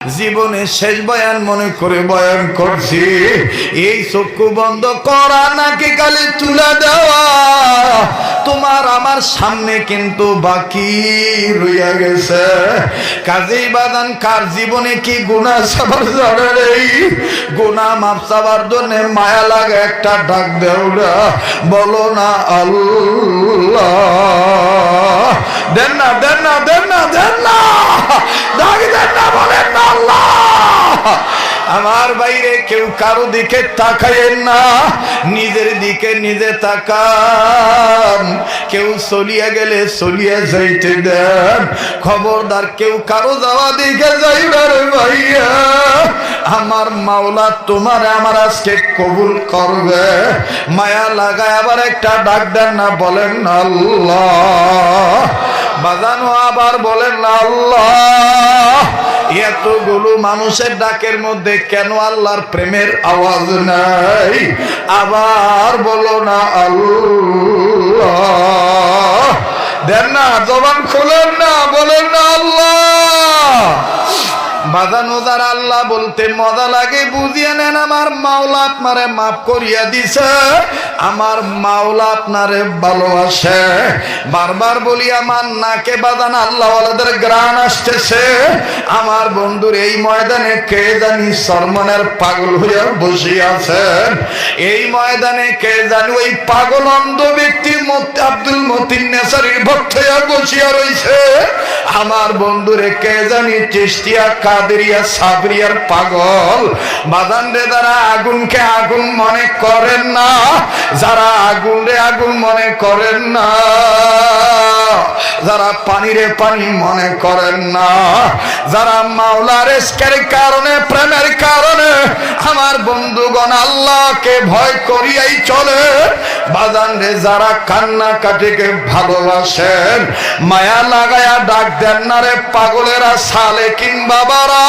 জীবনে শেষ বয়ান মনে করে বয়ান করছি। এই চক্ষু বন্ধ করা নাকি কালে তুলে দেওয়া তোমার আমার সামনে কিন্তু বাকি রইয়া গেছে। কাজেই বাদান কার জীবনে কি গুনাহ সবার জানে নেই। গুনাহ মাফ চাওয়ার জন্য মায়া লাগে একটা ডাক দেও না, বলো না আল্লাহ। দেন না দেন না দেন না দেন না, ডাক দেন না, বলেন না আল্লাহ। আমার বাইরে কেউ কারো দিকে তাকায়েন না, নিজের দিকে নিজে তাকান। কেউ চলিয়া গেলে চলিয়া যাইতে দেন, খবরদার কেউ কারো যাওয়া দিকে যাইবার ভাইয়া। আমার মাওলা তোমার আমার আজকে কবুল করবে। মায়া লাগায় আবার একটা ডাক দেন না, বলেন না আল্লাহ। বাজানো আবার বলেন না আল্লাহ। এতগুলো মানুষের ডাকের মধ্যে কেন আল্লাহর প্রেমের আওয়াজ নাই? আবার বলো না আল্লাহ। দেন না, জবান খুলেন না, বলেন না আল্লাহ। বাজানো যারা আল্লাহ বলতে মজা লাগে বুঝিয়ে নেন, আমার মাওলা আপনারে মাফ করিয়া দিছে, আমার মাওলা আপনারে ভালোবাসে। বারবার বলি আমার নাকে বাজান আল্লাহ ওয়ালাদের গ্রাণ আসতেছে। আমার বন্ধুর এই ময়দানে কে জানি সরমনের পাগল হইয়া বসে আছেন। এই ময়দানে কে জানি ওই পাগল অন্ধ ব্যক্তি আব্দুল মতিন নেসারির ভক্ত হইয়া বসিয়া রয়েছে। আমার বন্ধুরে কে জানি চিশতিয়া কাদেরিয়া সাবরিয়ার পাগল। বাদান রে, যারা আগুনকে আগুন মনে করেন না, যারা আগুন রে আগুন মনে করেন না, যারা পানিরে পানি মনে করেন না, যারা মাওলার ইশকের কারণে প্রেমের কারণে আমার বন্ধুগণ আল্লাহকে ভয় করিয়াই চলে। বাদান রে, যারা কান্না কাটিকে ভালোবাসেন, মায়া লাগায়া ডাক দেন না রে পাগলেরা, সালেকিন বাবারা,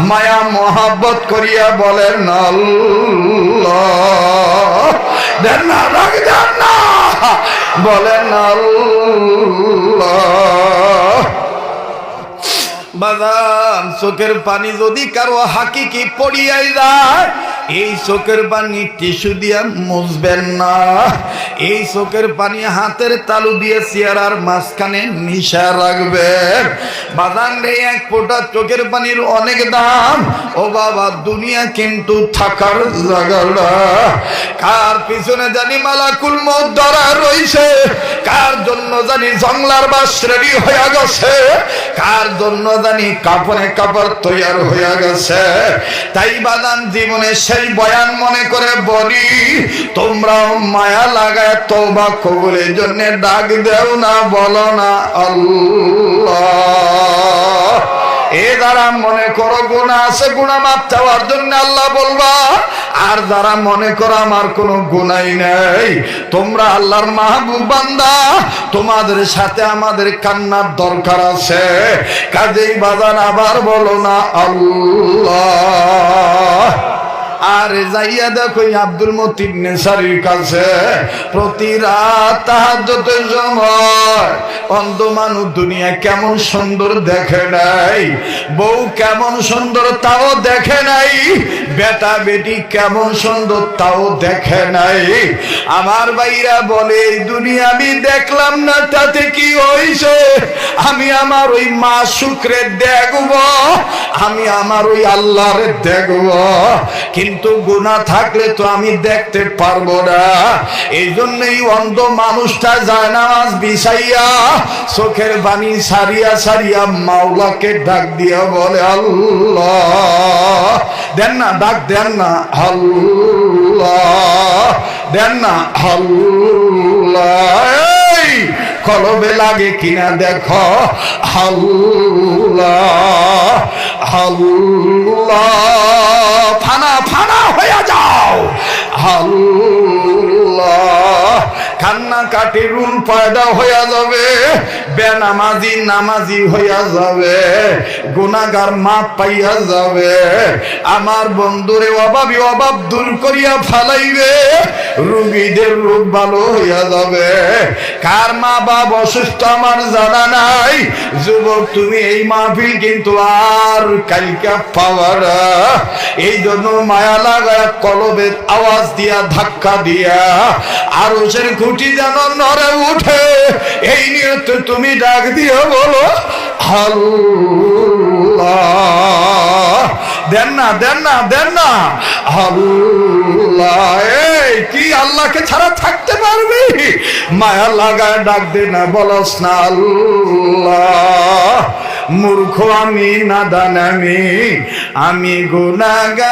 মায়া মোহাব্বত করিয়া বলেন আল্লাহ। দেন না, ডাক দেন না, বলেন আল্লাহ। বাজান চোখের পানি যদি কারো হাকিকি পড়িয়াই যায়, এই চোখের পানি টিস্যু দিয়া মুছবেন না। এই চোখের পানি হাতের তালু দিয়ে চেয়ারার মাঝখানে নিশা রাখবেন। বাজান রে, এক ফোঁটা চোখের পানির অনেক দাম। ও বাবা, দুনিয়া কিন্তু থাকার জায়গা না। কার পিছনে জানি মালাকুল মউত ধরা রইছে, কার জন্য জানি জংলার বাস রেডি হইয়া গেছে, কার জন্য জানি কাপড়ে কাপড় তৈয়ার হইয়া গেছে। তাই বাদান জীবনে সেই বয়ান মনে করে বলি, তোমরাও মায়া লাগায় তওবা কবুলের জন্য ডাক দেও না, বলো না আল্লাহ। এ যারা মনে করো গুনাহ আছে, গুনাহ মাফ চাওয়ার জন্য আল্লাহ বলবা। আর যারা মনে করো আমার কোনো গুনাহই নেই, তোমরা আল্লাহর মাহবুব বান্দা, তোমাদের সাথে আমাদের কান্নার দরকার আছে। কাজেই বাজান আবার বলো না আল্লাহ। আর যাইয়া দেখো আব্দুল মতিন নেসারির কাছে প্রতি রাত তাহাজ্জুদের সময় অন্ধ মানুষ দুনিয়া কেমন সুন্দর দেখে নাই, বউ কেমন সুন্দর তাও দেখে নাই, বেটা বেটি কেমন সুন্দর তাও দেখে নাই। আমার ভাইরা বলে, এই দুনিয়া আমি দেখলাম না, তাতে কি হইছে? আমি আমার ওই মা শুকরে দেখব, আমি আমার ওই আল্লাহরে দেখব, কিন্তু গুনাহ থাকলে তো আমি দেখতে পারবো না। এই জন্যই অন্ধ মানুষটা যায় নামাজ বিছাইয়া চোখের পানি সারিয়া সারিয়া মাওলাকে ডাক দিয়া বলে আল্লাহ। দেন না, ডাক দেন না আল্লাহ, দেন না আল্লাহ। এই কলবে লাগে কিনা দেখো আল্লাহ আল্লাহ। ফানা ফানা হয়ে যাও আল্লাহ। কান্না কাটি রুল পয়দা হয়ে যাবে, বেনামাজি নামাজি হইয়া যাবে, গুনাহগার মাপ পাইয়া যাবে। আমার বন্ধুরে অভাবী অভাব দূর করিয়া ফালাইবে, রোগীদের রোগ ভালো হইয়া যাবে। কার মা বাপ অসুস্থ আমার জানা নাই, যুবক তুমি এই মাহফিল কিন্তু আর কালকা পাওয়ার। এই জন্য মায়া লাগায় কলবের আওয়াজ দিয়া ধাক্কা দিয়া আরশের খুঁটি যেন নড়ে উঠে, এই নিয়ত তুমি ডাক দিয়ে বলো আল্লাহ। দেন না দেন না দেন না আল্লাহ। এই কি আল্লাহকে ছাড়া থাকতে পারবি? মায়া লাগায় ডাক দে না, বলস না আল্লাহ। মূর্খ আমি, নাদান আমি গুনাহগার,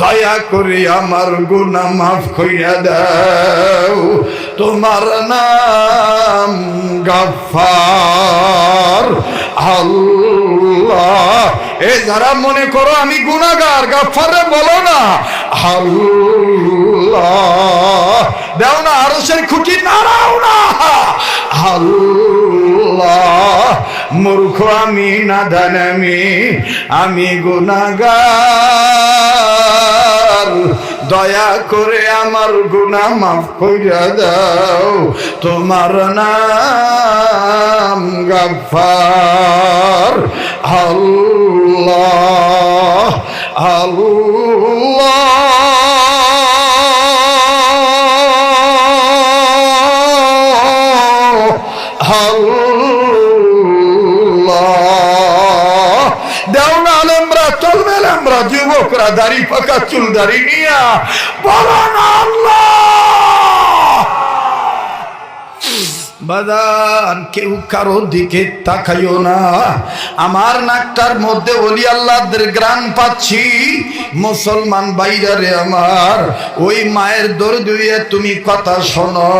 দয়া করে আমার গুনাহ মাফ কইরা দাও। তোমার নাম গাফফার আল্লাহ। এই যারা মনে করো আমি গুনাহগার, গাফফারে বলো না আল্লাহ। দাও না আরশের খুঁটি নাড়াও না আল্লাহ। মূর্খ আমি, নাদান আমি গুনাহগার, দয়া করে আমার গুনাহ মাফ কইরা দাও। তোমার নাম গাফফার আল্লাহ আল্লাহ আল্লাহ। দেও না আলেমরা, চলবে আমরা যুবকরা দাড়ি পাকা চুল দাড়ি নিয়া বলো না আল্লাহ। বাজান কেউ কারো দিকে তাকাইও না। আমার নাকটার মধ্যে ওলি আল্লাহদের গ্রান পাচ্ছি। মুসলমান বাইরে আমার ওই মায়ের দরদ দিয়ে তুমি কথা শোনো।